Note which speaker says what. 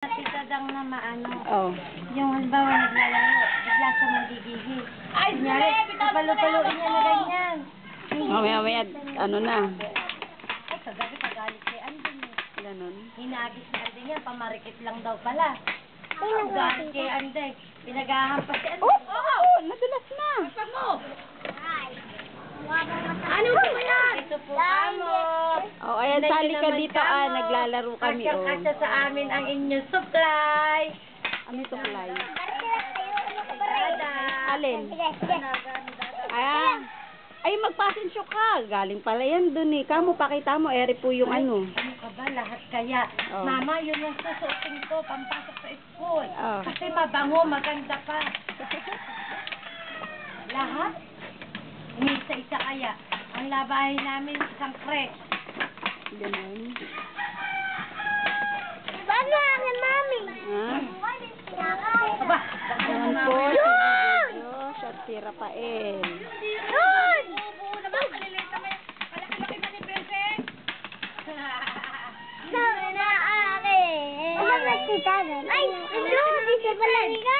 Speaker 1: Titadang na maano.
Speaker 2: Oh.
Speaker 1: Yung halimbawa naglalaro, bigla siya magigigil. Ay, kunyari, papalupaluin niya na ganyan.
Speaker 2: Mamaya, ano na.
Speaker 1: Ay, kagabi kagalit kay Andin.
Speaker 2: Ganon.
Speaker 1: Hinagis si Andin niya, pamarikit lang daw pala. Galit kay Andin. Pinagahampas si Andin.
Speaker 2: Oh, nadulas na.
Speaker 1: Ano ba yan? Ito po kamo.
Speaker 2: Oh, ayan, sali ka dito. Naglalaro kami. Oh.
Speaker 1: Kasya sa amin ang inyong supply.
Speaker 2: Ano supply?
Speaker 1: Dada.
Speaker 2: Alin? Ay, magpasensyo ka. Galing pala yan dun eh. Kamu, pakita mo. Eri po yung ano.
Speaker 1: Ano ka ba? Lahat kaya.
Speaker 2: Oh.
Speaker 1: Mama, yun yung susuotin ko pampasok sa school.
Speaker 2: Oh.
Speaker 1: Kasi mabango, maganda pa. Lahat? Isa-isa kaya. Ang labahin namin, isang creche.
Speaker 2: Ganon.
Speaker 3: Paano ang mami?
Speaker 2: Ha?
Speaker 1: Aba,
Speaker 2: Ayan po. Si Diyos at si Rafael.
Speaker 3: Yun! Sabi na akin. Ano ba si Tagan? Ay, ano? Di sa palamiga.